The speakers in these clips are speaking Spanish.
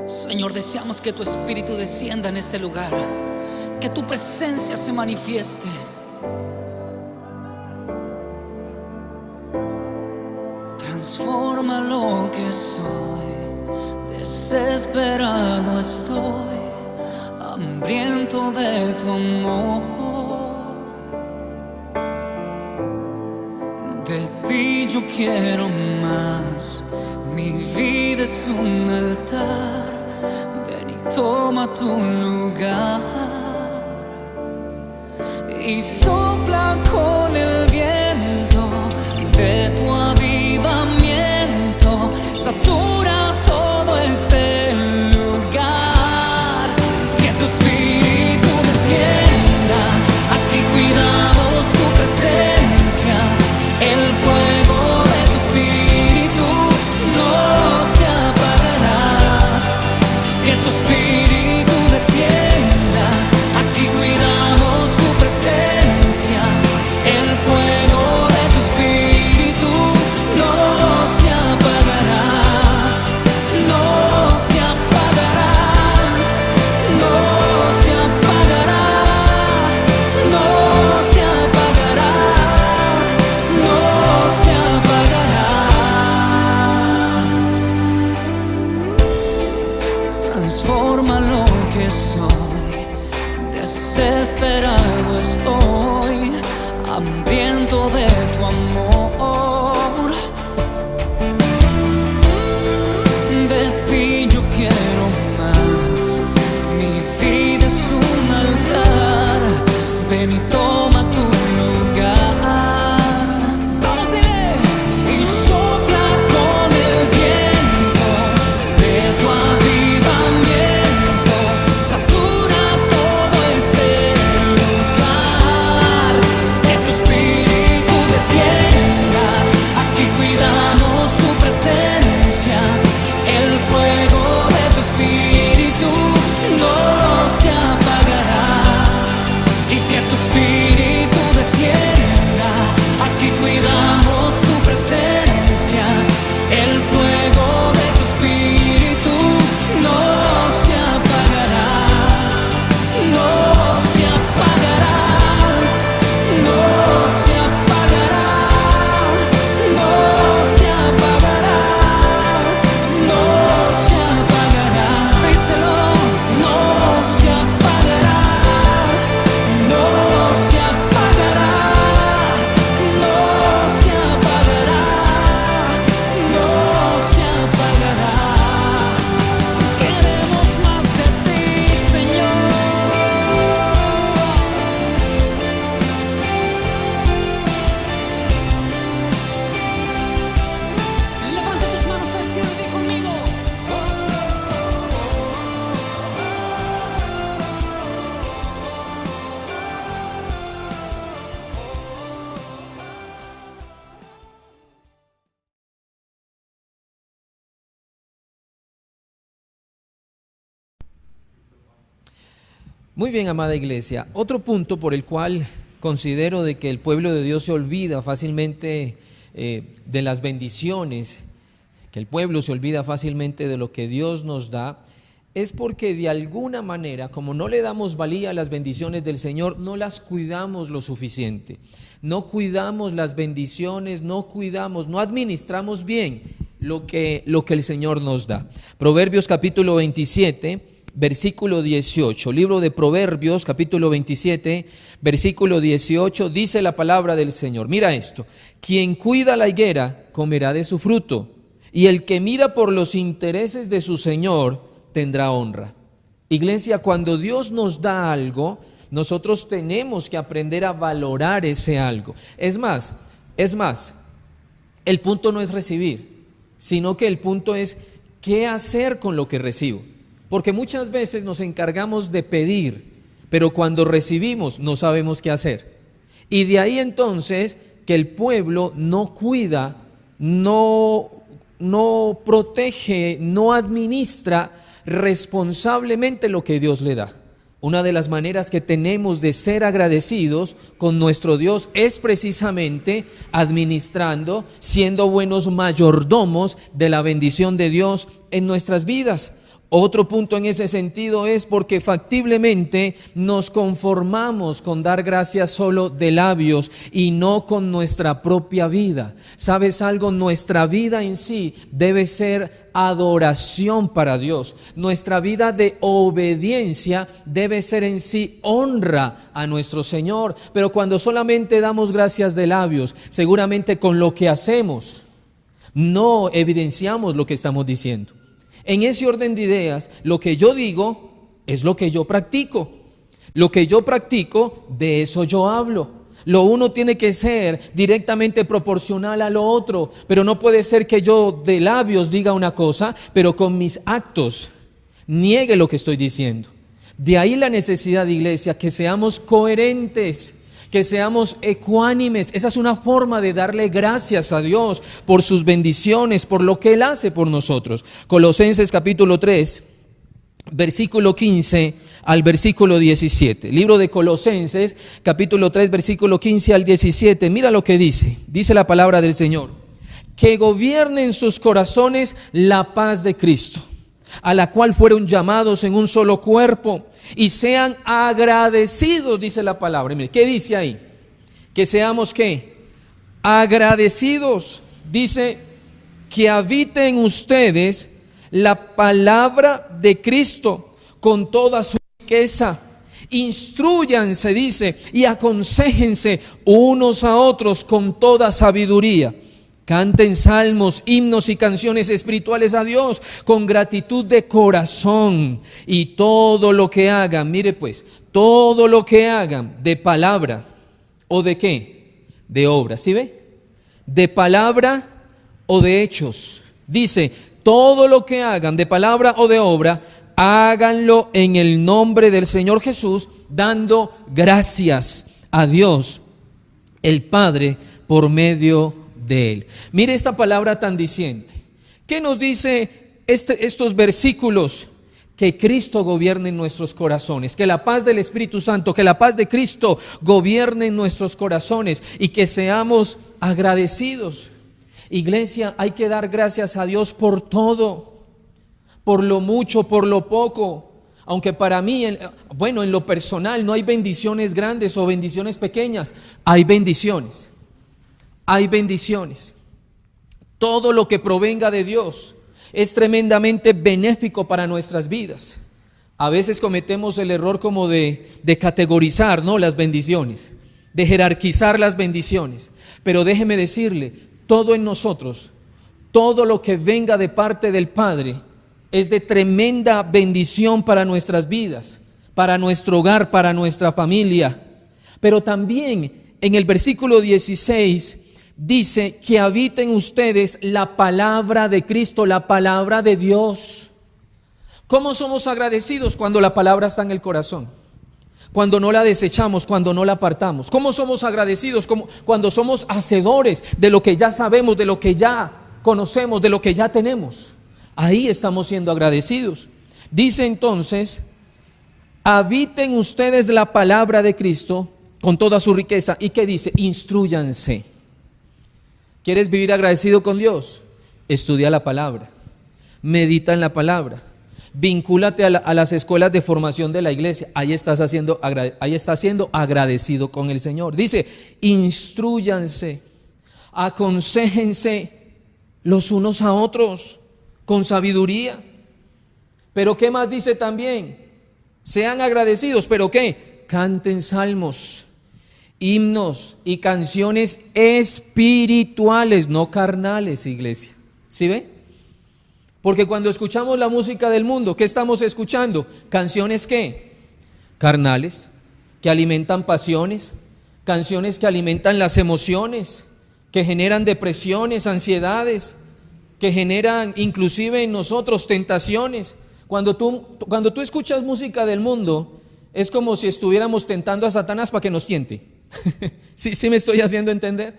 Señor, deseamos que tu Espíritu descienda en este lugar, que tu presencia se manifieste. Transforma lo que soy, desesperado estoy, hambriento de tu amor. De ti yo quiero más, mi vida es un altar. Ven y toma tu lugar y sopla con el viento de tu avivamiento, satura todo este lugar. Que tu Espíritu descienda, aquí cuidamos tu presencia. El fuego de tu Espíritu no se apagará. Que tu Espíritu descienda, aquí cuidamos tu presencia. El fuego de tu Espíritu no se apagará, no se apagará, no se apagará, no se apagará, no se apagará. Transforma lo que soy, desesperado estoy, hambriento de tu amor. De ti yo quiero más, mi vida es un altar. Ven y toma tu lugar. Vamos, dile. Y sopla con el viento de tu avivamiento, satura todo este lugar. Que tu Espíritu descienda, aquí cuidamos tu presencia. El fuego de tu Espíritu no se apagará. Y que tu Espíritu descienda, aquí cuidamos tu presencia. El fuego de tu Espíritu no se apagará, no se apagará, no se apagará, no se apagará, no se apagará. Díselo, no se apagará, no se apagará, no se apagará, no se apagará. Queremos más de ti, Señor. Levanta tus manos al cielo y di conmigo. Muy bien, amada iglesia. Otro punto por el cual considero de que el pueblo de Dios se olvida fácilmente de las bendiciones, que el pueblo se olvida fácilmente de lo que Dios nos da, es porque de alguna manera, como no le damos valía a las bendiciones del Señor, no las cuidamos lo suficiente. No cuidamos las bendiciones, no administramos bien lo que el Señor nos da. Proverbios capítulo 27, versículo 18, libro de Proverbios, capítulo 27, versículo 18, dice la palabra del Señor. Mira esto: quien cuida la higuera comerá de su fruto, y el que mira por los intereses de su Señor tendrá honra. Iglesia, cuando Dios nos da algo, nosotros tenemos que aprender a valorar ese algo. Es más, el punto no es recibir, sino que el punto es qué hacer con lo que recibo. Porque muchas veces nos encargamos de pedir, pero cuando recibimos no sabemos qué hacer. Y de ahí entonces que el pueblo no cuida, no protege, no administra responsablemente lo que Dios le da. Una de las maneras que tenemos de ser agradecidos con nuestro Dios es precisamente administrando, siendo buenos mayordomos de la bendición de Dios en nuestras vidas. Otro punto en ese sentido es porque factiblemente nos conformamos con dar gracias solo de labios y no con nuestra propia vida. ¿Sabes algo? Nuestra vida en sí debe ser adoración para Dios. Nuestra vida de obediencia debe ser en sí honra a nuestro Señor. Pero cuando solamente damos gracias de labios, seguramente con lo que hacemos no evidenciamos lo que estamos diciendo. En ese orden de ideas, lo que yo digo es lo que yo practico. Lo que yo practico, de eso yo hablo. Lo uno tiene que ser directamente proporcional a lo otro, pero no puede ser que yo de labios diga una cosa, pero con mis actos niegue lo que estoy diciendo. De ahí la necesidad de iglesia, que seamos coherentes, que seamos ecuánimes. Esa es una forma de darle gracias a Dios por sus bendiciones, por lo que Él hace por nosotros. Colosenses capítulo 3, versículo 15 al versículo 17. Libro de Colosenses, capítulo 3, versículo 15 al 17. Mira lo que dice. Dice la palabra del Señor: que gobierne en sus corazones la paz de Cristo, a la cual fueron llamados en un solo cuerpo, y sean agradecidos, dice la palabra. Mire, ¿qué dice ahí? Que seamos, ¿qué? Agradecidos. Dice que habite en ustedes la palabra de Cristo con toda su riqueza. Instrúyanse, dice, y aconséjense unos a otros con toda sabiduría. Canten salmos, himnos y canciones espirituales a Dios con gratitud de corazón. Y todo lo que hagan, mire pues, todo lo que hagan de palabra o de qué, de obra, ¿sí ve? De palabra o de hechos. Dice, todo lo que hagan de palabra o de obra, háganlo en el nombre del Señor Jesús, dando gracias a Dios el Padre por medio de Él. Mire esta palabra tan diciente. ¿Qué nos dice estos versículos? Que Cristo gobierne en nuestros corazones, que la paz del Espíritu Santo, que la paz de Cristo gobierne en nuestros corazones y que seamos agradecidos. Iglesia, hay que dar gracias a Dios por todo, por lo mucho, por lo poco. Aunque para mí, en lo personal no hay bendiciones grandes o bendiciones pequeñas, hay bendiciones. Hay bendiciones. Todo lo que provenga de Dios es tremendamente benéfico para nuestras vidas. A veces cometemos el error como de categorizar, ¿no?, las bendiciones, de jerarquizar las bendiciones. Pero déjeme decirle, todo en nosotros, todo lo que venga de parte del Padre es de tremenda bendición para nuestras vidas, para nuestro hogar, para nuestra familia. Pero también en el versículo 16 dice que habita en ustedes la palabra de Cristo, la palabra de Dios. ¿Cómo somos agradecidos? Cuando la palabra está en el corazón, cuando no la desechamos, cuando no la apartamos. ¿Cómo somos agradecidos? Cuando somos hacedores de lo que ya sabemos, de lo que ya conocemos, de lo que ya tenemos. Ahí estamos siendo agradecidos. Dice entonces, habiten ustedes la palabra de Cristo con toda su riqueza. ¿Y qué dice? Instrúyanse. ¿Quieres vivir agradecido con Dios? Estudia la palabra, medita en la palabra, vincúlate a las escuelas de formación de la iglesia. Ahí estás siendo agradecido con el Señor. Dice, instrúyanse, aconséjense los unos a otros con sabiduría. Pero ¿qué más dice también? Sean agradecidos, ¿pero qué? Canten salmos, himnos y canciones espirituales, no carnales, iglesia. ¿Sí ve? Porque cuando escuchamos la música del mundo, ¿qué estamos escuchando? Canciones ¿qué? Carnales, que alimentan pasiones, canciones que alimentan las emociones, que generan depresiones, ansiedades, que generan inclusive en nosotros tentaciones. Cuando tú escuchas música del mundo, es como si estuviéramos tentando a Satanás para que nos tiente. ¿Sí me estoy haciendo entender?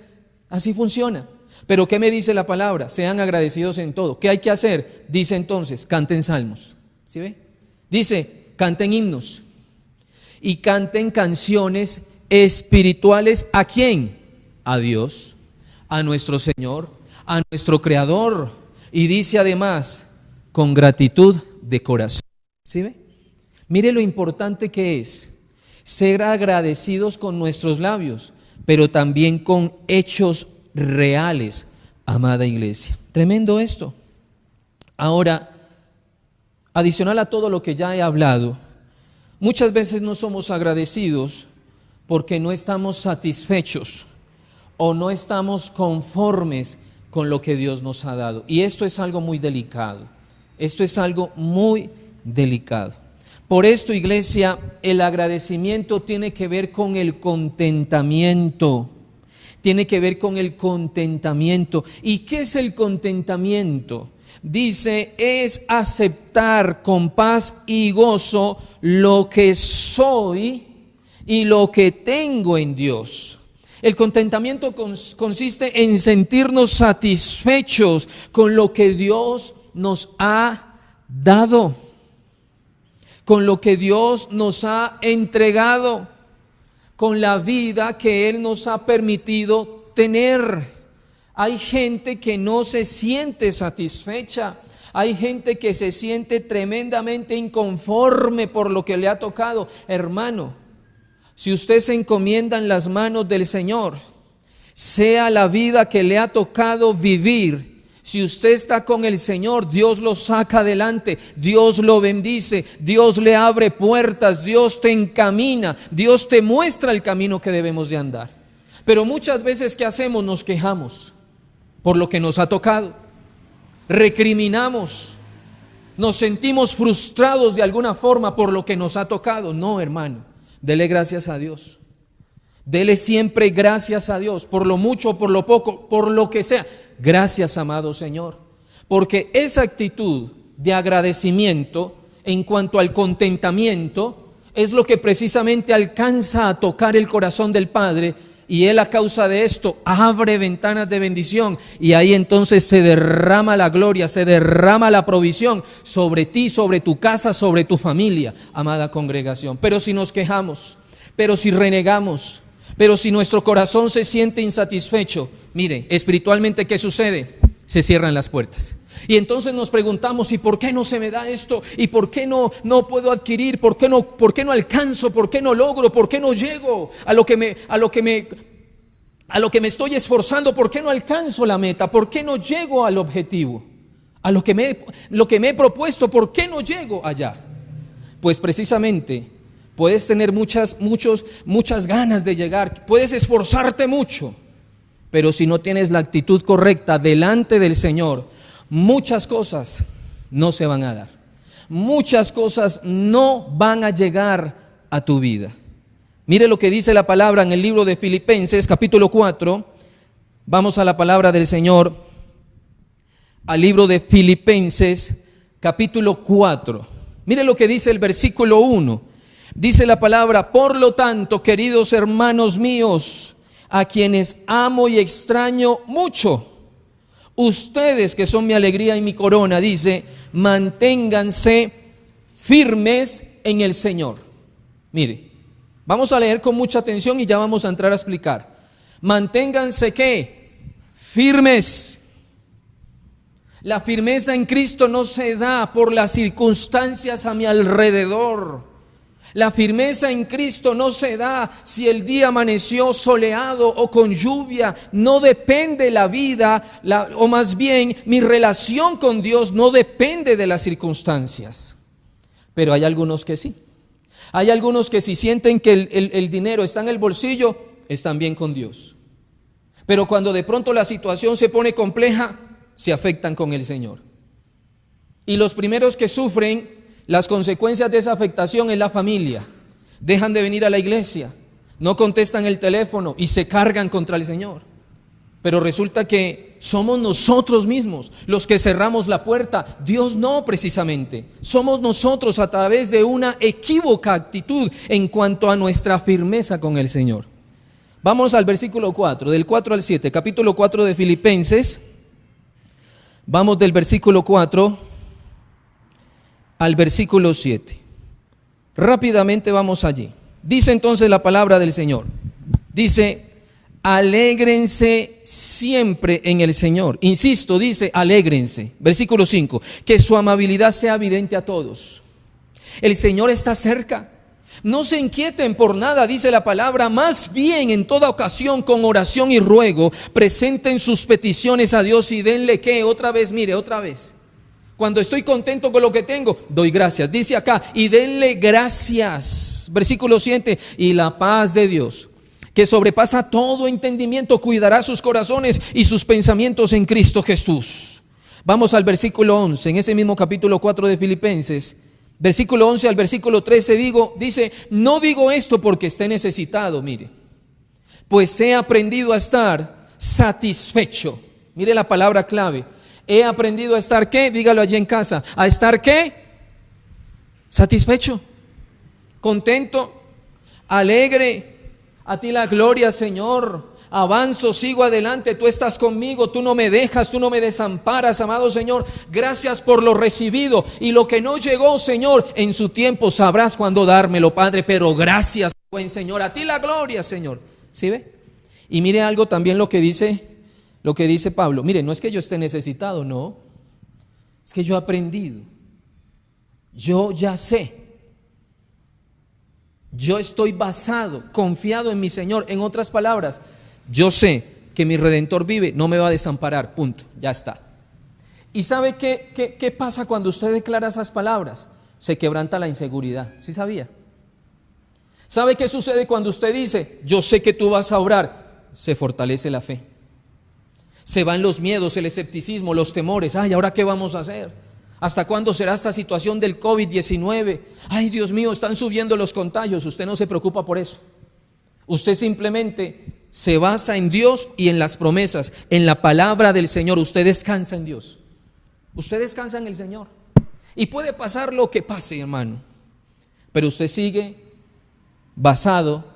Así funciona. Pero ¿qué me dice la palabra? Sean agradecidos en todo. ¿Qué hay que hacer? Dice entonces, canten salmos. ¿Sí ve? Dice, canten himnos y canten canciones espirituales. ¿A quién? A Dios, a nuestro Señor, a nuestro Creador. Y dice además, con gratitud de corazón. ¿Sí ve? Mire lo importante que es ser agradecidos con nuestros labios, pero también con hechos reales, amada iglesia. Tremendo esto. Ahora, adicional a todo lo que ya he hablado, muchas veces no somos agradecidos porque no estamos satisfechos o no estamos conformes con lo que Dios nos ha dado. Y esto es algo muy delicado. Esto es algo muy delicado. Por esto, iglesia, el agradecimiento tiene que ver con el contentamiento. Tiene que ver con el contentamiento. ¿Y qué es el contentamiento? Dice, es aceptar con paz y gozo lo que soy y lo que tengo en Dios. El contentamiento consiste en sentirnos satisfechos con lo que Dios nos ha dado, con lo que Dios nos ha entregado, con la vida que Él nos ha permitido tener. Hay gente que no se siente satisfecha, hay gente que se siente tremendamente inconforme por lo que le ha tocado. Hermano, si usted se encomienda en las manos del Señor, sea la vida que le ha tocado vivir, si usted está con el Señor, Dios lo saca adelante, Dios lo bendice, Dios le abre puertas, Dios te encamina, Dios te muestra el camino que debemos de andar. Pero muchas veces, ¿qué hacemos? Nos quejamos por lo que nos ha tocado, recriminamos, nos sentimos frustrados de alguna forma por lo que nos ha tocado. No, hermano, dele gracias a Dios. Dele siempre gracias a Dios, por lo mucho, por lo poco, por lo que sea. Gracias, amado Señor, porque esa actitud de agradecimiento en cuanto al contentamiento es lo que precisamente alcanza a tocar el corazón del Padre, y Él, a causa de esto, abre ventanas de bendición, y ahí entonces se derrama la gloria, se derrama la provisión sobre ti, sobre tu casa, sobre tu familia, amada congregación. Pero si nos quejamos, pero si renegamos, pero si nuestro corazón se siente insatisfecho, mire, espiritualmente, ¿qué sucede? Se cierran las puertas. Y entonces nos preguntamos, ¿y por qué no se me da esto? ¿Y por qué no puedo adquirir? ¿Por qué no alcanzo? ¿Por qué no logro? ¿Por qué no llego a lo que me estoy esforzando? ¿Por qué no alcanzo la meta? ¿Por qué no llego al objetivo? A lo que me he propuesto, ¿por qué no llego allá? Pues precisamente puedes tener muchas ganas de llegar, puedes esforzarte mucho, pero si no tienes la actitud correcta delante del Señor, muchas cosas no se van a dar, muchas cosas no van a llegar a tu vida. Mire lo que dice la palabra en el libro de Filipenses, capítulo 4. Vamos a la palabra del Señor, al libro de Filipenses, capítulo 4. Mire lo que dice el versículo 1. Dice la palabra: por lo tanto, queridos hermanos míos, a quienes amo y extraño mucho, ustedes que son mi alegría y mi corona, dice, manténganse firmes en el Señor. Mire, vamos a leer con mucha atención y ya vamos a entrar a explicar. Manténganse, ¿qué? Firmes. La firmeza en Cristo no se da por las circunstancias a mi alrededor. La firmeza en Cristo no se da si el día amaneció soleado o con lluvia. No depende la vida, o más bien mi relación con Dios no depende de las circunstancias. Pero hay algunos que sí. Hay algunos que si sienten que el dinero está en el bolsillo, están bien con Dios. Pero cuando de pronto la situación se pone compleja, se afectan con el Señor. Y los primeros que sufren las consecuencias de esa afectación es la familia. Dejan de venir a la iglesia, no contestan el teléfono y se cargan contra el Señor. Pero resulta que somos nosotros mismos los que cerramos la puerta. Dios no, precisamente. Somos nosotros a través de una equívoca actitud en cuanto a nuestra firmeza con el Señor. Vamos al versículo 4, del 4 al 7, capítulo 4 de Filipenses. Vamos del versículo 4 al versículo 7. Rápidamente vamos allí. Dice entonces la palabra del Señor. Dice: Alégrense siempre en el Señor. Insisto, dice alégrense. Versículo 5, que su amabilidad sea evidente a todos. El Señor está cerca. No se inquieten por nada, dice la palabra, más bien en toda ocasión con oración y ruego, presenten sus peticiones a Dios y denle ¿qué? Otra vez, mire, otra vez. Cuando estoy contento con lo que tengo, doy gracias. Dice acá, y denle gracias. Versículo 7, y la paz de Dios, que sobrepasa todo entendimiento, cuidará sus corazones y sus pensamientos en Cristo Jesús. Vamos al versículo 11, en ese mismo capítulo 4 de Filipenses, versículo 11 al versículo 13, dice, no digo esto porque esté necesitado, mire, pues he aprendido a estar satisfecho. Mire la palabra clave, he aprendido a estar, ¿qué? Dígalo allí en casa, a estar, ¿qué? Satisfecho, contento, alegre. A ti la gloria, Señor. Avanzo, sigo adelante. Tú estás conmigo, tú no me dejas, tú no me desamparas, amado Señor. Gracias por lo recibido. Y lo que no llegó, Señor, en su tiempo sabrás cuándo dármelo, Padre. Pero gracias, buen Señor. A ti la gloria, Señor. ¿Sí ve? Y mire algo también lo que dice Pablo. Mire, no es que yo esté necesitado, no. Es que yo he aprendido. Yo ya sé. Yo estoy basado, confiado en mi Señor. En otras palabras, yo sé que mi Redentor vive, no me va a desamparar, punto, ya está. ¿Y sabe qué pasa cuando usted declara esas palabras? Se quebranta la inseguridad, ¿sí sabía? ¿Sabe qué sucede cuando usted dice, yo sé que tú vas a obrar? Se fortalece la fe. Se van los miedos, el escepticismo, los temores. Ay, ¿ahora qué vamos a hacer? ¿Hasta cuándo será esta situación del COVID-19? Ay, Dios mío, están subiendo los contagios. Usted no se preocupa por eso. Usted simplemente se basa en Dios y en las promesas, en la palabra del Señor. Usted descansa en Dios. Usted descansa en el Señor. Y puede pasar lo que pase, hermano, pero usted sigue basado,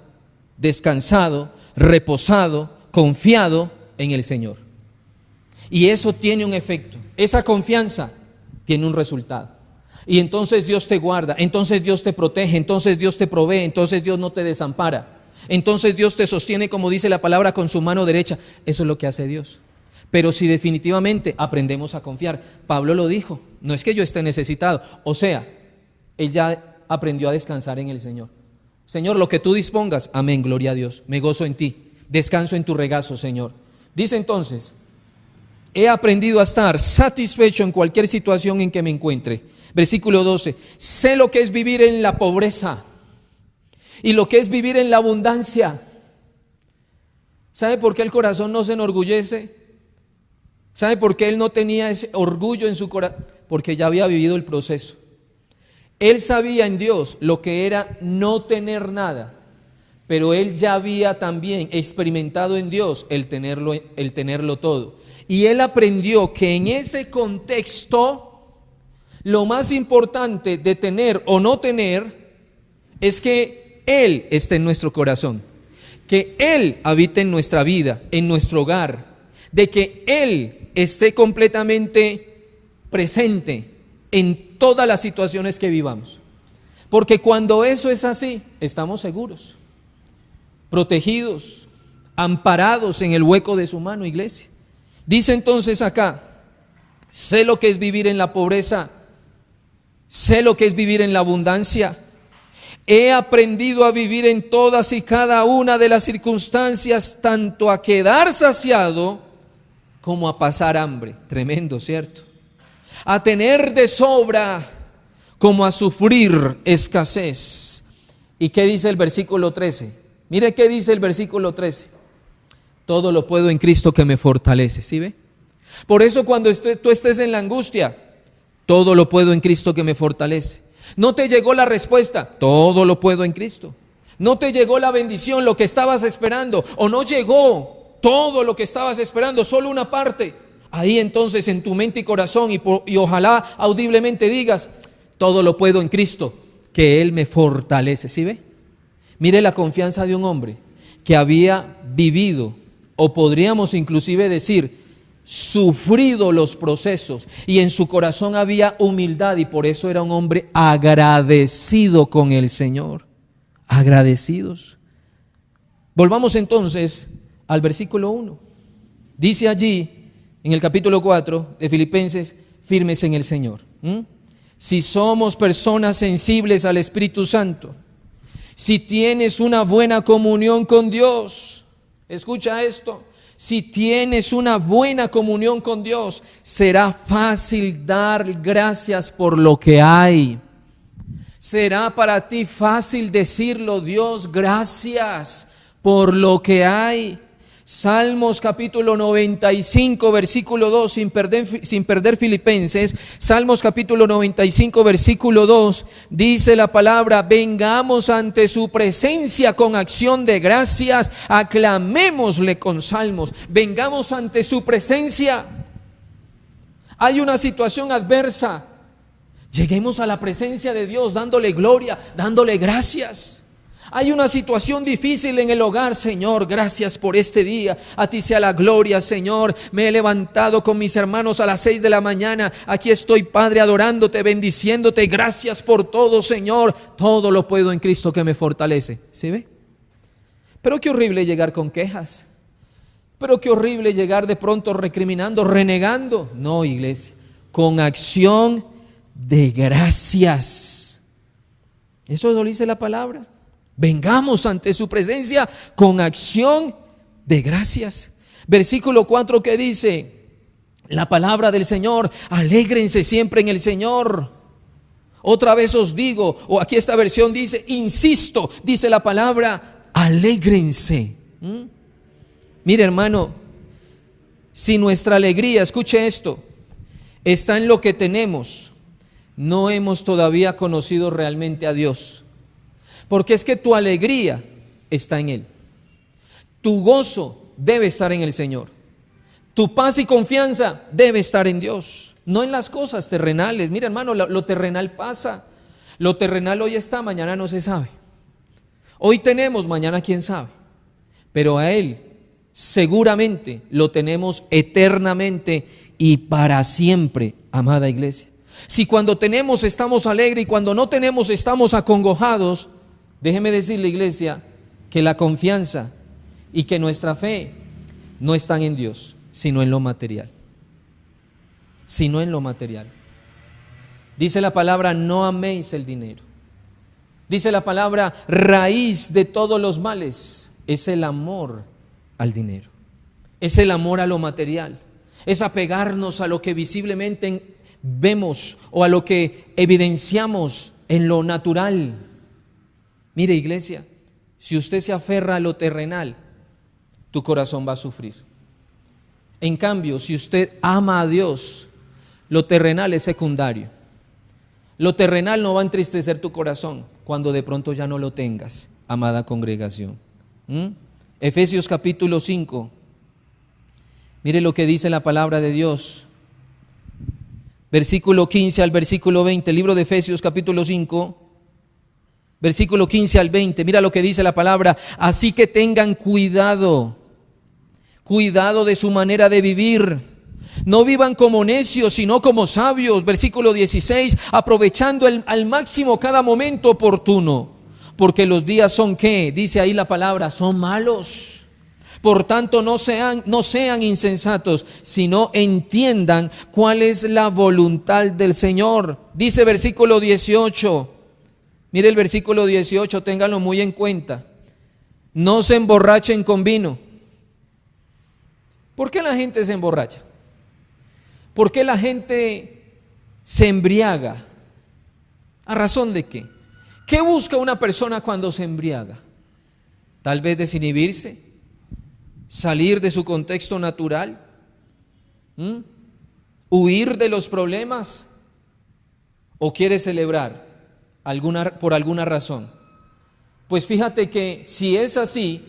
descansado, reposado, confiado en el Señor. Y eso tiene un efecto. Esa confianza tiene un resultado. Y entonces Dios te guarda, entonces Dios te protege, entonces Dios te provee, entonces Dios no te desampara, entonces Dios te sostiene, como dice la palabra, con su mano derecha. Eso es lo que hace Dios. Pero si definitivamente aprendemos a confiar, Pablo lo dijo, no es que yo esté necesitado, o sea, él ya aprendió a descansar en el Señor. Señor, lo que tú dispongas, amén, gloria a Dios, me gozo en ti, descanso en tu regazo, Señor. Dice entonces, he aprendido a estar satisfecho en cualquier situación en que me encuentre. Versículo 12, sé lo que es vivir en la pobreza y lo que es vivir en la abundancia. ¿Sabe por qué el corazón no se enorgullece? ¿Sabe por qué él no tenía ese orgullo en su corazón? Porque ya había vivido el proceso. Él sabía en Dios lo que era no tener nada, pero él ya había también experimentado en Dios el tenerlo todo. Y él aprendió que en ese contexto lo más importante de tener o no tener es que Él esté en nuestro corazón, que Él habite en nuestra vida, en nuestro hogar, de que Él esté completamente presente en todas las situaciones que vivamos. Porque cuando eso es así, estamos seguros, protegidos, amparados en el hueco de su mano, iglesia. Dice entonces acá, sé lo que es vivir en la pobreza, sé lo que es vivir en la abundancia. He aprendido a vivir en todas y cada una de las circunstancias, tanto a quedar saciado como a pasar hambre. Tremendo, ¿cierto? A tener de sobra como a sufrir escasez. ¿Y qué dice el versículo 13? Mire qué dice el versículo 13. Todo lo puedo en Cristo que me fortalece, ¿sí ve? Por eso cuando tú estés en la angustia, todo lo puedo en Cristo que me fortalece. No te llegó la respuesta, todo lo puedo en Cristo. No te llegó la bendición, lo que estabas esperando, o no llegó todo lo que estabas esperando, solo una parte. Ahí entonces en tu mente y corazón y ojalá audiblemente digas, todo lo puedo en Cristo que Él me fortalece, ¿sí ve? Mire la confianza de un hombre que había vivido, o podríamos inclusive decir, sufrido los procesos, y en su corazón había humildad, y por eso era un hombre agradecido con el Señor. Agradecidos. Volvamos entonces al versículo 1. Dice allí, en el capítulo 4 de Filipenses, firmes en el Señor. Si somos personas sensibles al Espíritu Santo, si tienes una buena comunión con Dios, escucha esto, si tienes una buena comunión con Dios, será fácil dar gracias por lo que hay. Será para ti fácil decirlo: Dios, gracias por lo que hay. Salmos capítulo 95, versículo 2, sin perder Filipenses. Salmos capítulo 95, versículo 2, dice la palabra: vengamos ante su presencia con acción de gracias, aclamémosle con salmos. Vengamos ante su presencia. Hay una situación adversa, lleguemos a la presencia de Dios dándole gloria, dándole gracias. Hay una situación difícil en el hogar: Señor, gracias por este día, a ti sea la gloria, Señor. Me he levantado con mis hermanos a las 6 de la mañana, aquí estoy, Padre, adorándote, bendiciéndote, gracias por todo, Señor. Todo lo puedo en Cristo que me fortalece. ¿Sí ve? Pero qué horrible llegar con quejas, pero qué horrible llegar de pronto recriminando, renegando. No, iglesia, con acción de gracias. Eso lo dice la palabra. Vengamos ante su presencia con acción de gracias. Versículo 4 que dice la palabra del Señor: alégrense siempre en el Señor. Otra vez os digo, o aquí esta versión dice, insisto, dice la palabra, alégrense. Mire, hermano, si nuestra alegría, escuche esto, está en lo que tenemos, no hemos todavía conocido realmente a Dios. Porque es que tu alegría está en Él. Tu gozo debe estar en el Señor. Tu paz y confianza debe estar en Dios, no en las cosas terrenales. Mira, hermano, lo terrenal pasa. Lo terrenal hoy está, mañana no se sabe. Hoy tenemos, mañana quién sabe. Pero a Él seguramente lo tenemos eternamente y para siempre, amada iglesia. Si cuando tenemos estamos alegres y cuando no tenemos estamos acongojados, déjeme decirle, iglesia, que la confianza y que nuestra fe no están en Dios, sino en lo material. Sino en lo material. Dice la palabra: no améis el dinero. Dice la palabra: raíz de todos los males es el amor al dinero. Es el amor a lo material. Es apegarnos a lo que visiblemente vemos o a lo que evidenciamos en lo natural. Mire, iglesia, si usted se aferra a lo terrenal, tu corazón va a sufrir. En cambio, si usted ama a Dios, lo terrenal es secundario. Lo terrenal no va a entristecer tu corazón cuando de pronto ya no lo tengas, amada congregación. Efesios capítulo 5. Mire lo que dice la palabra de Dios. Versículo 15 al versículo 20, libro de Efesios capítulo 5. Versículo 15 al 20, mira lo que dice la palabra: así que tengan cuidado de su manera de vivir. No vivan como necios, sino como sabios. Versículo 16, aprovechando al máximo cada momento oportuno, porque los días son, ¿qué? Dice ahí la palabra, son malos. Por tanto, no sean insensatos, sino entiendan cuál es la voluntad del Señor. Dice versículo 18, mire el versículo 18, ténganlo muy en cuenta. No se emborrachen con vino. ¿Por qué la gente se emborracha? ¿Por qué la gente se embriaga? ¿A razón de qué? ¿Qué busca una persona cuando se embriaga? Tal vez desinhibirse, salir de su contexto natural, huir de los problemas, o quiere celebrar por alguna razón. Pues fíjate que si es así,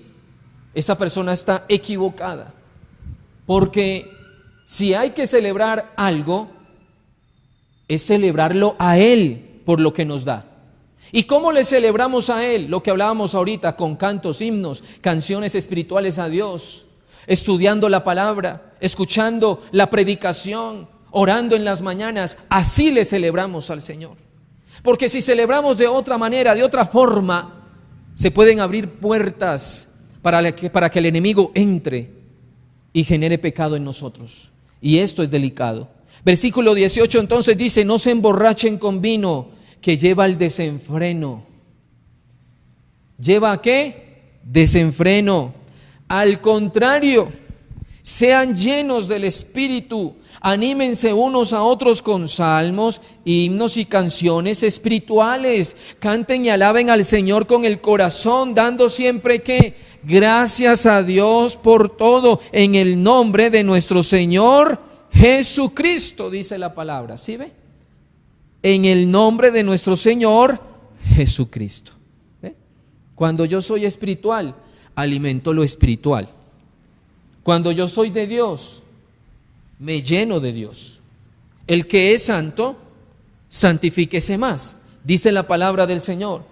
esa persona está equivocada, porque si hay que celebrar algo, es celebrarlo a Él por lo que nos da. ¿Y cómo le celebramos a Él? Lo que hablábamos ahorita, con cantos, himnos, canciones espirituales a Dios, estudiando la palabra, escuchando la predicación, orando en las mañanas. Así le celebramos al Señor. Porque si celebramos de otra manera, de otra forma, se pueden abrir puertas para que el enemigo entre y genere pecado en nosotros. Y esto es delicado. Versículo 18 entonces dice: no se emborrachen con vino, que lleva al desenfreno. ¿Lleva a qué? Desenfreno. Al contrario, sean llenos del Espíritu, anímense unos a otros con salmos, himnos y canciones espirituales. Canten y alaben al Señor con el corazón, dando siempre ¿qué? Gracias a Dios por todo, en el nombre de nuestro Señor Jesucristo, dice la palabra. ¿Sí ve? En el nombre de nuestro Señor Jesucristo. ¿Ve? Cuando yo soy espiritual, alimento lo espiritual. Cuando yo soy de Dios, me lleno de Dios. El que es santo, santifíquese más, dice la palabra del Señor.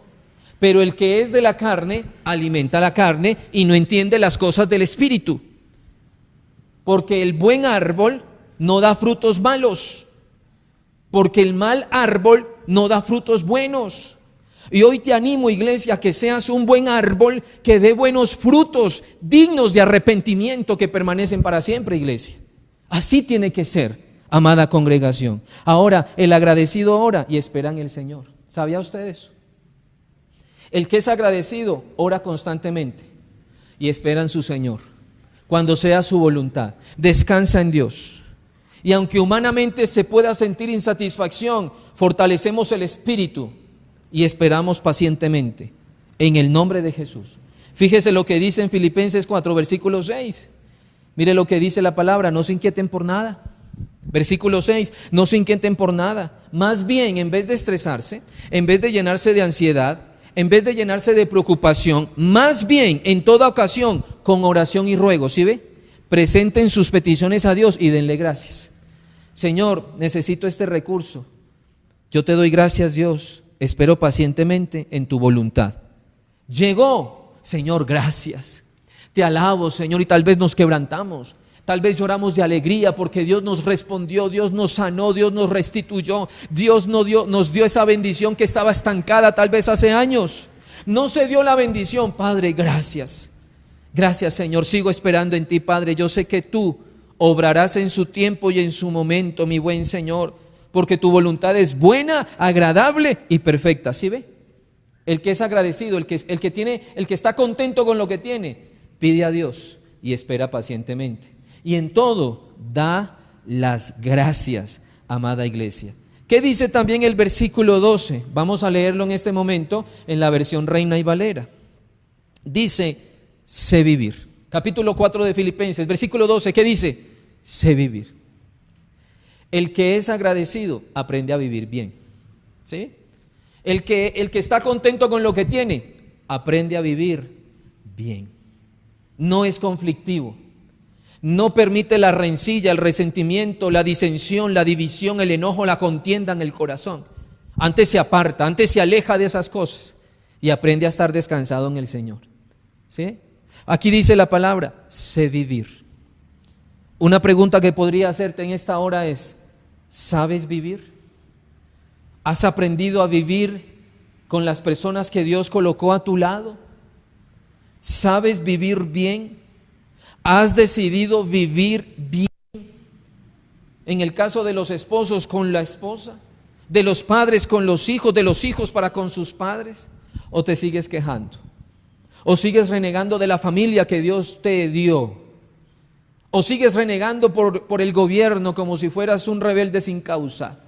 Pero el que es de la carne, alimenta la carne y no entiende las cosas del Espíritu. Porque el buen árbol no da frutos malos, porque el mal árbol no da frutos buenos. Y hoy te animo, iglesia, a que seas un buen árbol que dé buenos frutos dignos de arrepentimiento que permanecen para siempre, iglesia. Así tiene que ser, amada congregación. Ahora, el agradecido ora y espera en el Señor. ¿Sabía usted eso? El que es agradecido ora constantemente y espera en su Señor, cuando sea su voluntad. Descansa en Dios. Y aunque humanamente se pueda sentir insatisfacción, fortalecemos el espíritu y esperamos pacientemente en el nombre de Jesús. Fíjese lo que dice en Filipenses 4, versículo 6. Mire lo que dice la palabra: no se inquieten por nada. Versículo 6, no se inquieten por nada. Más bien, en vez de estresarse, en vez de llenarse de ansiedad, en vez de llenarse de preocupación, más bien en toda ocasión, con oración y ruego, ¿sí ve? Presenten sus peticiones a Dios y denle gracias. Señor, necesito este recurso. Yo te doy gracias, Dios. Espero pacientemente en tu voluntad. Llegó, Señor, gracias. Te alabo, Señor, y tal vez nos quebrantamos. Tal vez lloramos de alegría porque Dios nos respondió, Dios nos sanó, Dios nos restituyó, Dios nos dio esa bendición que estaba estancada tal vez hace años. No se dio la bendición, Padre, gracias. Gracias, Señor, sigo esperando en ti, Padre. Yo sé que tú obrarás en su tiempo y en su momento, mi buen Señor, porque tu voluntad es buena, agradable y perfecta. ¿Sí ve? El que es agradecido, el que está contento con lo que tiene, pide a Dios y espera pacientemente. Y en todo da las gracias, amada iglesia. ¿Qué dice también el versículo 12? Vamos a leerlo en este momento en la versión Reina y Valera. Dice: sé vivir. Capítulo 4 de Filipenses, versículo 12, ¿qué dice? Sé vivir. El que es agradecido aprende a vivir bien. ¿Sí? El que está contento con lo que tiene, aprende a vivir bien. No es conflictivo. No permite la rencilla, el resentimiento, la disensión, la división, el enojo, la contienda en el corazón. Antes se aparta, antes se aleja de esas cosas y aprende a estar descansado en el Señor. ¿Sí? Aquí dice la palabra, sé vivir. Una pregunta que podría hacerte en esta hora es: ¿sabes vivir? ¿Has aprendido a vivir con las personas que Dios colocó a tu lado? ¿Sabes vivir bien? ¿Has decidido vivir bien? En el caso de los esposos con la esposa, de los padres con los hijos, de los hijos para con sus padres, ¿o te sigues quejando? ¿O sigues renegando de la familia que Dios te dio? ¿O sigues renegando por el gobierno como si fueras un rebelde sin causa?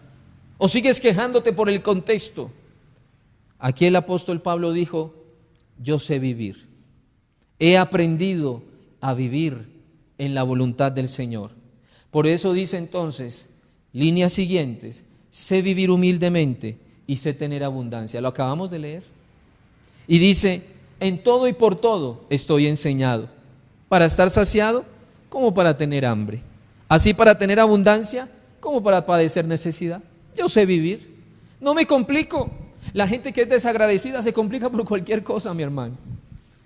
¿O sigues quejándote por el contexto? Aquí el apóstol Pablo dijo: yo sé vivir. He aprendido a vivir en la voluntad del Señor. Por eso dice entonces, líneas siguientes: sé vivir humildemente y sé tener abundancia. Lo acabamos de leer. Y dice: en todo y por todo estoy enseñado, para estar saciado como para tener hambre, así para tener abundancia como para padecer necesidad. Yo sé vivir, no me complico. La gente que es desagradecida se complica por cualquier cosa, mi hermano.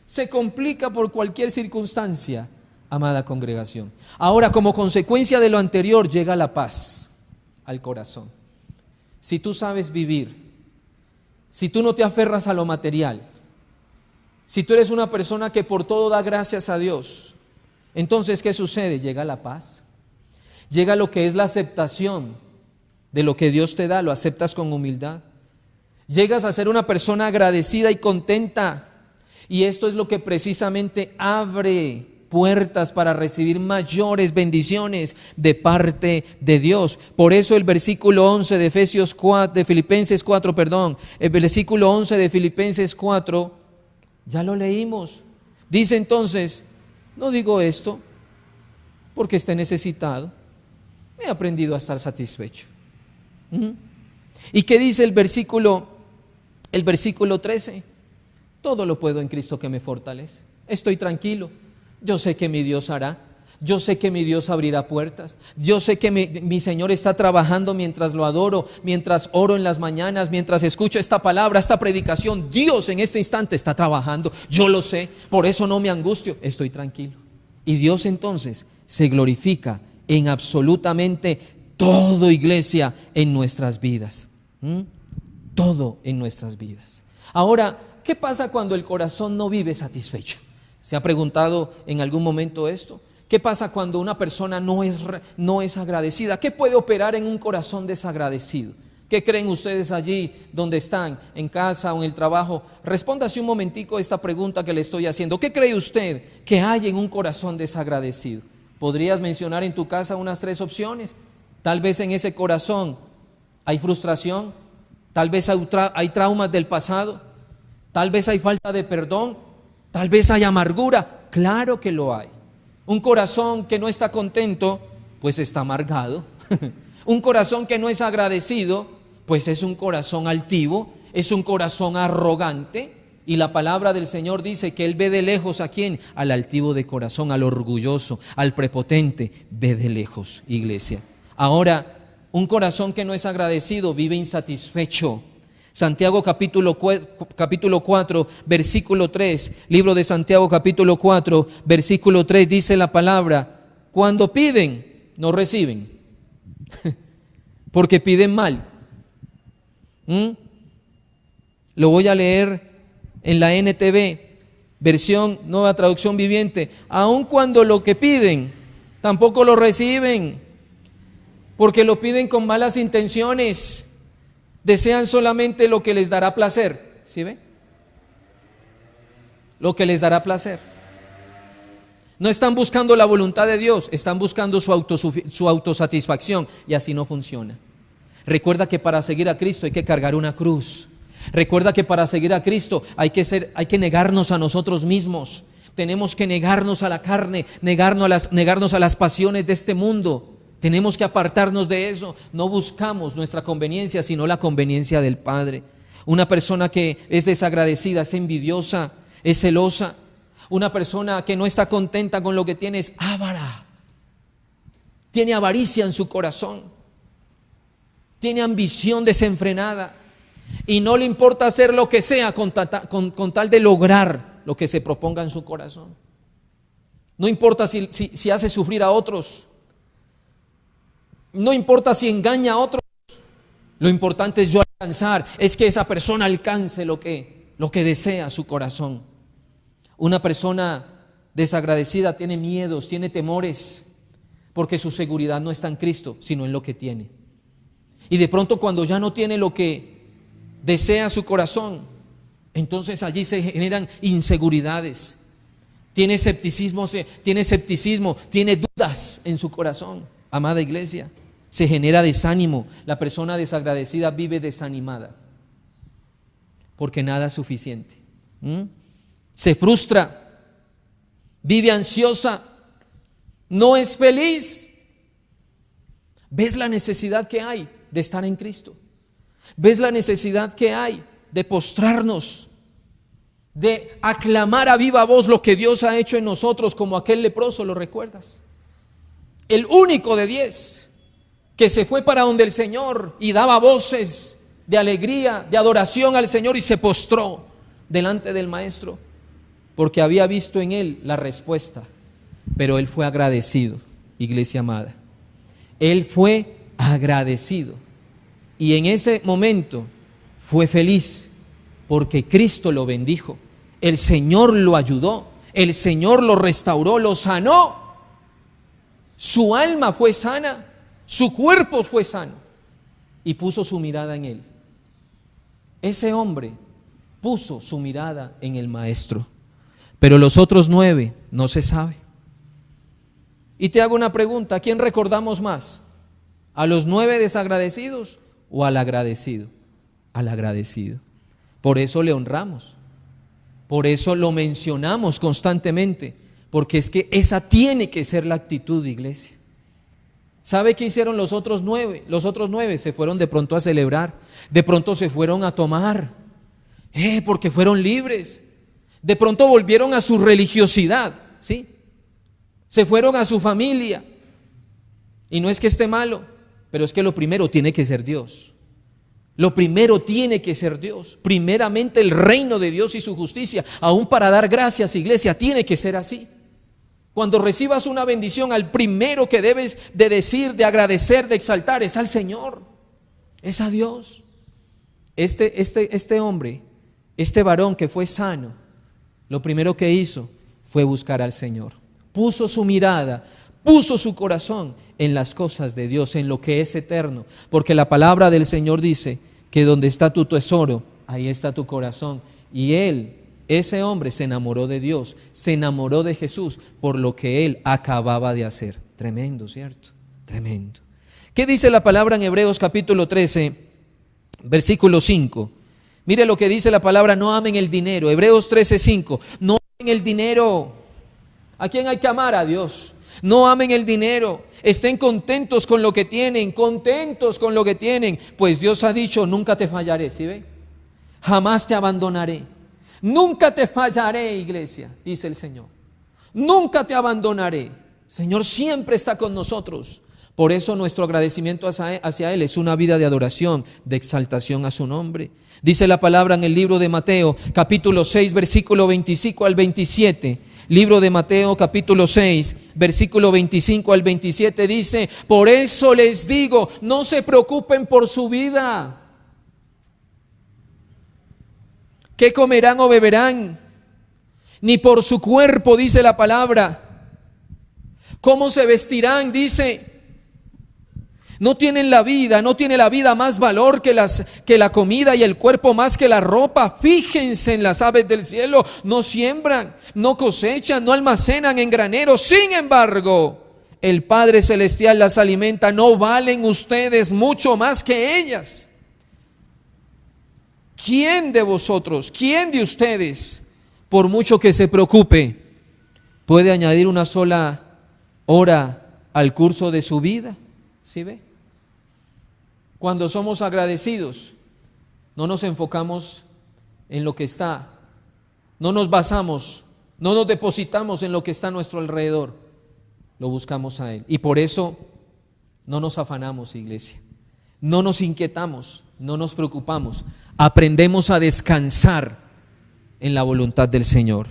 Se complica por cualquier circunstancia, amada congregación. Ahora, como consecuencia de lo anterior, llega la paz al corazón. Si tú sabes vivir, si tú no te aferras a lo material, si tú eres una persona que por todo da gracias a Dios, entonces ¿qué sucede? Llega la paz, llega lo que es la aceptación de lo que Dios te da, lo aceptas con humildad. Llegas a ser una persona agradecida y contenta, y esto es lo que precisamente abre puertas para recibir mayores bendiciones de parte de Dios. Por eso el versículo 11 de Filipenses 4, el versículo 11 de Filipenses 4, ya lo leímos. Dice entonces, no digo esto porque esté necesitado, he aprendido a estar satisfecho. ¿Y qué dice el versículo 13? Todo lo puedo en Cristo que me fortalece. Estoy tranquilo. Yo sé que mi Dios hará. Yo sé que mi Dios abrirá puertas. Yo sé que mi Señor está trabajando mientras lo adoro, mientras oro en las mañanas, mientras escucho esta palabra, esta predicación. Dios en este instante está trabajando. Yo lo sé. Por eso no me angustio. Estoy tranquilo. Y Dios entonces se glorifica en absolutamente todo, iglesia, en nuestras vidas. Todo en nuestras vidas. Ahora, ¿qué pasa cuando el corazón no vive satisfecho? ¿Se ha preguntado en algún momento esto? ¿Qué pasa cuando una persona no es agradecida? ¿Qué puede operar en un corazón desagradecido? ¿Qué creen ustedes allí donde están, en casa o en el trabajo? Respóndase un momentico esta pregunta que le estoy haciendo. ¿Qué cree usted que hay en un corazón desagradecido? ¿Podrías mencionar en tu casa unas 3 opciones? Tal vez en ese corazón hay frustración, tal vez hay traumas del pasado, tal vez hay falta de perdón, tal vez hay amargura. Claro que lo hay. Un corazón que no está contento, pues está amargado. Un corazón que no es agradecido, pues es un corazón altivo, es un corazón arrogante. Y la palabra del Señor dice que Él ve de lejos ¿a quién? Al altivo de corazón, al orgulloso, al prepotente. Ve de lejos, iglesia. Ahora, un corazón que no es agradecido vive insatisfecho. Santiago capítulo 4, versículo 3, libro de Santiago capítulo 4, versículo 3, dice la palabra: cuando piden, no reciben, porque piden mal. Lo voy a leer en la NTV, versión Nueva Traducción Viviente. Aun cuando lo que piden, tampoco lo reciben, porque lo piden con malas intenciones. Desean solamente lo que les dará placer. ¿Sí ve? Lo que les dará placer. No están buscando la voluntad de Dios, están buscando su autosatisfacción, y así no funciona. Recuerda que para seguir a Cristo hay que cargar una cruz. Recuerda que para seguir a Cristo hay que negarnos a nosotros mismos. Tenemos que negarnos a la carne, negarnos a las pasiones de este mundo. Tenemos que apartarnos de eso. No buscamos nuestra conveniencia, sino la conveniencia del Padre. Una persona que es desagradecida, es envidiosa, es celosa. Una persona que no está contenta con lo que tiene es avara. Tiene avaricia en su corazón. Tiene ambición desenfrenada. Y no le importa hacer lo que sea con tal de lograr lo que se proponga en su corazón. No importa si hace sufrir a otros. No importa si engaña a otros. Lo importante es yo alcanzar, es que esa persona alcance lo que desea su corazón. Una persona desagradecida tiene miedos, tiene temores, porque su seguridad no está en Cristo, sino en lo que tiene. Y de pronto, cuando ya no tiene lo que desea su corazón, entonces allí se generan inseguridades. Tiene escepticismo, tiene dudas en su corazón. Amada iglesia, se genera desánimo. La persona desagradecida vive desanimada porque nada es suficiente. Se frustra, vive ansiosa, no es feliz. ¿Ves la necesidad que hay de estar en Cristo? ¿Ves la necesidad que hay de postrarnos, de aclamar a viva voz lo que Dios ha hecho en nosotros, como aquel leproso? ¿Lo recuerdas? El único de 10 que se fue para donde el Señor y daba voces de alegría, de adoración al Señor, y se postró delante del Maestro porque había visto en él la respuesta. Pero él fue agradecido, iglesia amada. Él fue agradecido, y en ese momento fue feliz porque Cristo lo bendijo. el Señor lo ayudó, el Señor lo restauró, lo sanó. Su alma fue sana, su cuerpo fue sano y puso su mirada en él. Ese hombre puso su mirada en el Maestro, pero los otros 9 no se sabe. Y te hago una pregunta: ¿a quién recordamos más? ¿A los 9 desagradecidos o al agradecido? Al agradecido. Por eso le honramos, por eso lo mencionamos constantemente, porque es que esa tiene que ser la actitud, iglesia. ¿Sabe qué hicieron los otros 9? Los otros 9 se fueron de pronto a celebrar, de pronto se fueron a tomar, porque fueron libres. De pronto volvieron a su religiosidad, ¿sí? Se fueron a su familia. Y no es que esté malo, pero es que lo primero tiene que ser Dios. Lo primero tiene que ser Dios. Primeramente el reino de Dios y su justicia. Aún para dar gracias, iglesia, tiene que ser así. Cuando recibas una bendición, al primero que debes de decir, de agradecer, de exaltar, es al Señor, es a Dios. Este hombre, este varón que fue sano, lo primero que hizo fue buscar al Señor. Puso su mirada, puso su corazón en las cosas de Dios, en lo que es eterno, porque la palabra del Señor dice que donde está tu tesoro, ahí está tu corazón. Y ese hombre se enamoró de Dios, se enamoró de Jesús por lo que él acababa de hacer. Tremendo, ¿cierto? Tremendo. ¿Qué dice la palabra en Hebreos capítulo 13, versículo 5? Mire lo que dice la palabra: no amen el dinero. Hebreos 13:5. No amen el dinero. ¿A quién hay que amar? A Dios. No amen el dinero. Estén contentos con lo que tienen, contentos con lo que tienen, pues Dios ha dicho: nunca te fallaré. ¿Sí ve? Jamás te abandonaré. Nunca te fallaré, iglesia, dice el Señor. Nunca te abandonaré. Señor siempre está con nosotros. Por eso nuestro agradecimiento hacia Él es una vida de adoración, de exaltación a su nombre. Dice la palabra en el libro de Mateo, capítulo 6, versículo 25 al 27. Libro de Mateo, capítulo 6, versículo 25 al 27 dice: por eso les digo, no se preocupen por su vida. ¿Qué comerán o beberán? Ni por su cuerpo, dice la palabra. ¿Cómo se vestirán? Dice. No tiene la vida más valor que la comida, y el cuerpo más que la ropa. Fíjense en las aves del cielo, no siembran, no cosechan, no almacenan en graneros. Sin embargo, el Padre Celestial las alimenta. ¿No valen ustedes mucho más que ellas? ¿Quién de vosotros, quién de ustedes, por mucho que se preocupe, puede añadir una sola hora al curso de su vida? ¿Sí ve? Cuando somos agradecidos, no nos enfocamos en lo que está, no nos basamos, no nos depositamos en lo que está a nuestro alrededor, lo buscamos a Él. Y por eso no nos afanamos, iglesia, no nos inquietamos, no nos preocupamos, aprendemos a descansar en la voluntad del Señor.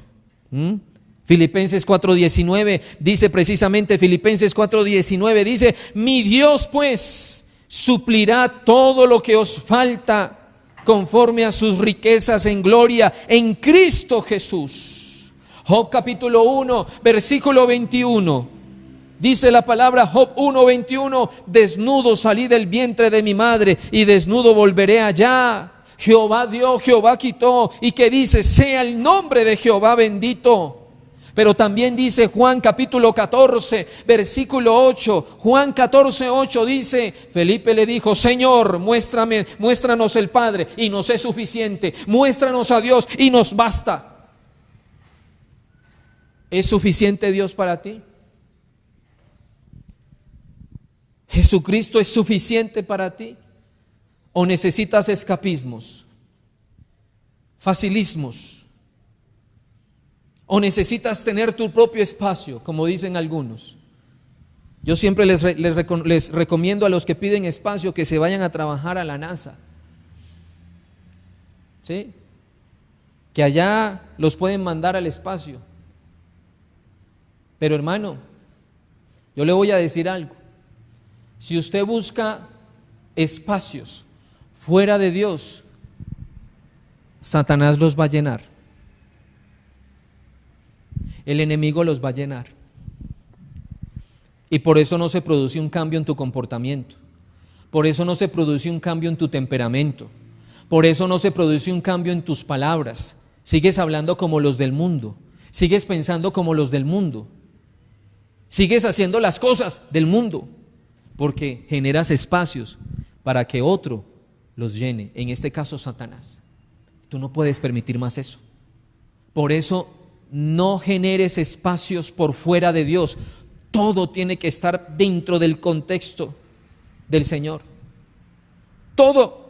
Filipenses 4:19 dice precisamente, Filipenses 4:19 dice: mi Dios pues suplirá todo lo que os falta conforme a sus riquezas en gloria en Cristo Jesús. Job capítulo 1, versículo 21. Dice la palabra, Job 1:21: desnudo salí del vientre de mi madre y desnudo volveré allá. Jehová dio, Jehová quitó. ¿Y qué dice? Sea el nombre de Jehová bendito. Pero también dice Juan capítulo 14, versículo 8. Juan 14:8 dice: Felipe le dijo: Señor, muéstranos el Padre y nos es suficiente. Muéstranos a Dios y nos basta. ¿Es suficiente Dios para ti? ¿Jesucristo es suficiente para ti? ¿O necesitas escapismos, facilismos? ¿O necesitas tener tu propio espacio, como dicen algunos? Yo siempre les recomiendo a los que piden espacio que se vayan a trabajar a la NASA, ¿sí? Que allá los pueden mandar al espacio. Pero hermano, yo le voy a decir algo. Si usted busca espacios fuera de Dios, Satanás los va a llenar. el enemigo los va a llenar. Y por eso no se produce un cambio en tu comportamiento. Por eso no se produce un cambio en tu temperamento. Por eso no se produce un cambio en tus palabras. Sigues hablando como los del mundo. Sigues pensando como los del mundo. Sigues haciendo las cosas del mundo. Porque generas espacios para que otro los llene. En este caso, Satanás. Tú no puedes permitir más eso. Por eso no generes espacios por fuera de Dios. Todo tiene que estar dentro del contexto del Señor. Todo.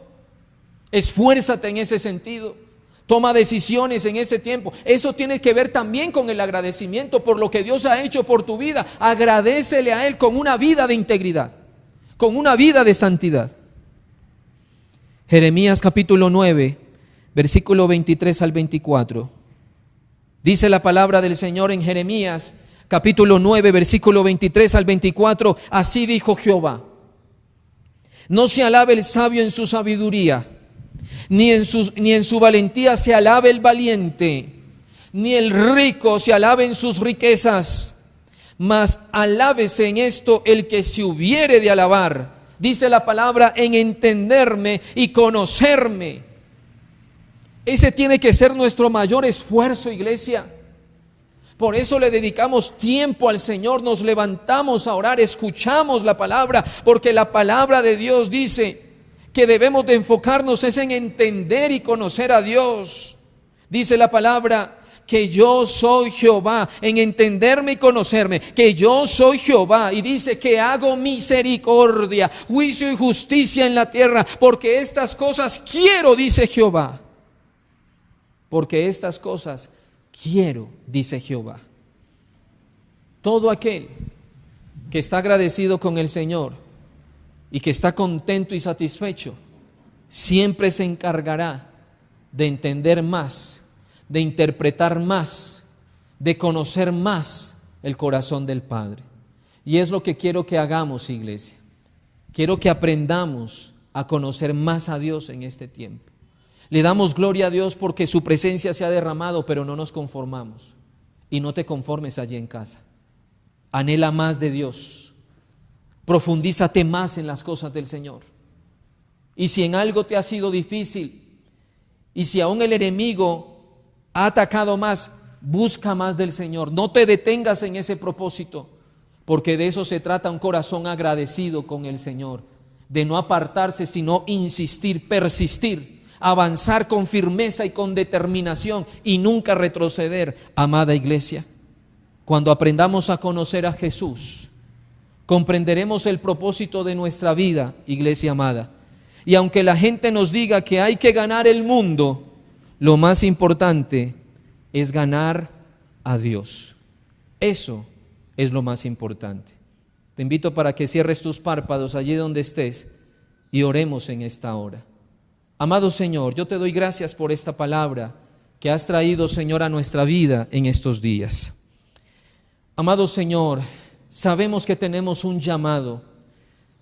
Esfuérzate en ese sentido. Toma decisiones en este tiempo. Eso tiene que ver también con el agradecimiento por lo que Dios ha hecho por tu vida. Agradécele a Él con una vida de integridad, con una vida de santidad. Jeremías capítulo 9, versículo 23 al 24. Dice la palabra del Señor en Jeremías capítulo 9, versículo 23 al 24. Así dijo Jehová: no se alabe el sabio en su sabiduría, ni en su valentía se alabe el valiente, ni el rico se alabe en sus riquezas, mas alábese en esto el que se hubiere de alabar. Dice la palabra, en entenderme y conocerme. Ese tiene que ser nuestro mayor esfuerzo, iglesia. Por eso le dedicamos tiempo al Señor, nos levantamos a orar, escuchamos la palabra, porque la palabra de Dios dice que debemos de enfocarnos es en entender y conocer a Dios. Dice la palabra que yo soy Jehová, en entenderme y conocerme, que yo soy Jehová, y dice que hago misericordia, juicio y justicia en la tierra, porque estas cosas quiero, dice Jehová. Porque estas cosas quiero, dice Jehová. Todo aquel que está agradecido con el Señor y que está contento y satisfecho, siempre se encargará de entender más, de interpretar más, de conocer más el corazón del Padre. Y es lo que quiero que hagamos, iglesia. Quiero que aprendamos a conocer más a Dios en este tiempo. Le damos gloria a Dios porque su presencia se ha derramado, pero no nos conformamos. Y no te conformes allí en casa. Anhela más de Dios. Profundízate más en las cosas del Señor. Y si en algo te ha sido difícil, y si aún el enemigo ha atacado más, busca más del Señor. No te detengas en ese propósito, porque de eso se trata un corazón agradecido con el Señor. De no apartarse, sino insistir, persistir. Avanzar con firmeza y con determinación y nunca retroceder, amada iglesia. Cuando aprendamos a conocer a Jesús, comprenderemos el propósito de nuestra vida, iglesia amada. Y aunque la gente nos diga que hay que ganar el mundo, lo más importante es ganar a Dios. Eso es lo más importante. Te invito para que cierres tus párpados allí donde estés y oremos en esta hora. Amado Señor, yo te doy gracias por esta palabra que has traído, Señor, a nuestra vida en estos días. Amado Señor, sabemos que tenemos un llamado.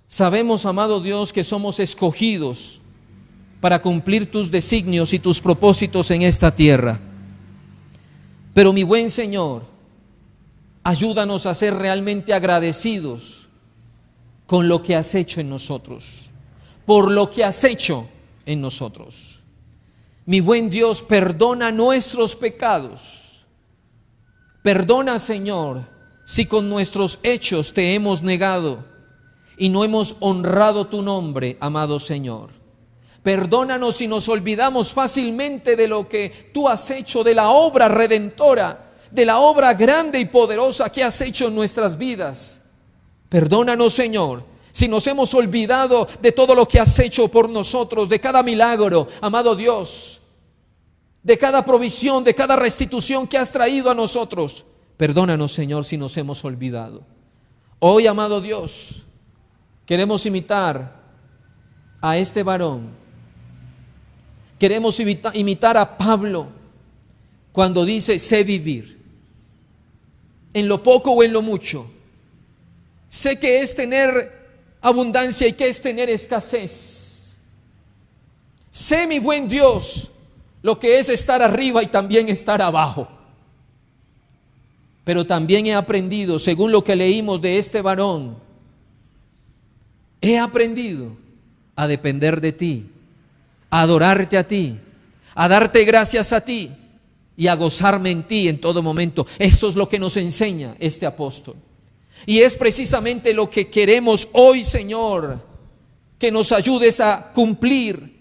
Sabemos, amado Dios, que somos escogidos para cumplir tus designios y tus propósitos en esta tierra. Pero mi buen Señor, ayúdanos a ser realmente agradecidos con lo que has hecho en nosotros, por lo que has hecho en nosotros. Mi buen Dios, perdona nuestros pecados. Perdona, Señor, si con nuestros hechos te hemos negado y no hemos honrado tu nombre, amado Señor. Perdónanos si nos olvidamos fácilmente de lo que tú has hecho, de la obra redentora, de la obra grande y poderosa que has hecho en nuestras vidas. Perdónanos, Señor, si nos hemos olvidado de todo lo que has hecho por nosotros, de cada milagro, amado Dios, de cada provisión, de cada restitución que has traído a nosotros. Perdónanos, Señor, si nos hemos olvidado. Hoy, amado Dios, queremos imitar a este varón. Queremos imitar a Pablo cuando dice: sé vivir en lo poco o en lo mucho. Sé que es tener abundancia y que es tener escasez. Sé, mi buen Dios, lo que es estar arriba y también estar abajo. Pero también he aprendido, según lo que leímos de este varón, he aprendido a depender de ti, a adorarte a ti, a darte gracias a ti y a gozarme en ti en todo momento. Eso es lo que nos enseña este apóstol. Y es precisamente lo que queremos hoy, Señor, que nos ayudes a cumplir.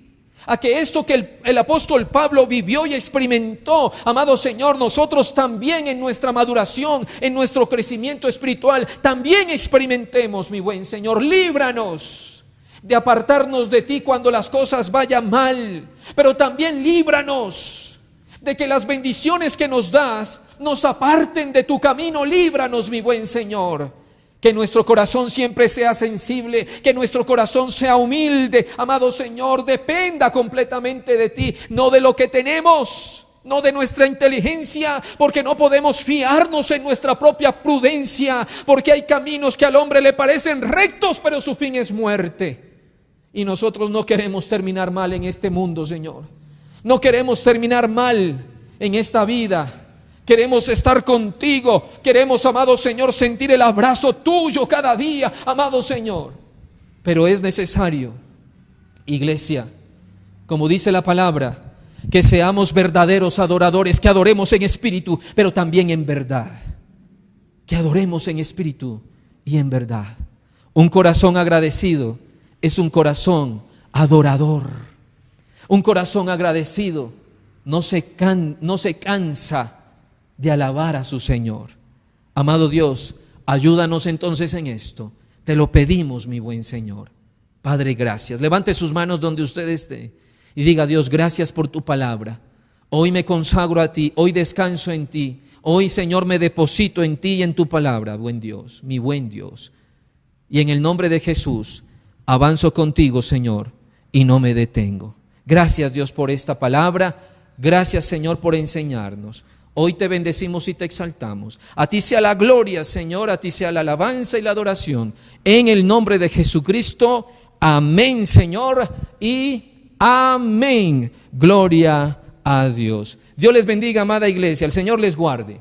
A que esto que el apóstol Pablo vivió y experimentó, amado Señor, nosotros también en nuestra maduración, en nuestro crecimiento espiritual, también experimentemos, mi buen Señor. Líbranos de apartarnos de ti cuando las cosas vayan mal, pero también líbranos de que las bendiciones que nos das nos aparten de tu camino. Líbranos, mi buen Señor. Que nuestro corazón siempre sea sensible, que nuestro corazón sea humilde, amado Señor, dependa completamente de ti, no de lo que tenemos, no de nuestra inteligencia, porque no podemos fiarnos en nuestra propia prudencia, porque hay caminos que al hombre le parecen rectos, pero su fin es muerte. Y nosotros no queremos terminar mal en este mundo, Señor. No queremos terminar mal en esta vida. Queremos estar contigo. Queremos, amado Señor, sentir el abrazo tuyo cada día, amado Señor. Pero es necesario, iglesia, como dice la palabra, que seamos verdaderos adoradores, que adoremos en espíritu, pero también en verdad. Que adoremos en espíritu y en verdad. Un corazón agradecido es un corazón adorador. Un corazón agradecido no se cansa de alabar a su Señor. Amado Dios, ayúdanos entonces en esto. Te lo pedimos, mi buen Señor. Padre, gracias. Levante sus manos donde usted esté y diga: Dios, gracias por tu palabra. Hoy me consagro a ti, hoy descanso en ti. Hoy, Señor, me deposito en ti y en tu palabra, buen Dios, mi buen Dios. Y en el nombre de Jesús, avanzo contigo, Señor, y no me detengo. Gracias, Dios, por esta palabra. Gracias, Señor, por enseñarnos. Hoy te bendecimos y te exaltamos. A ti sea la gloria, Señor, a ti sea la alabanza y la adoración. En el nombre de Jesucristo, amén, Señor, y amén. Gloria a Dios. Dios les bendiga, amada iglesia. El Señor les guarde.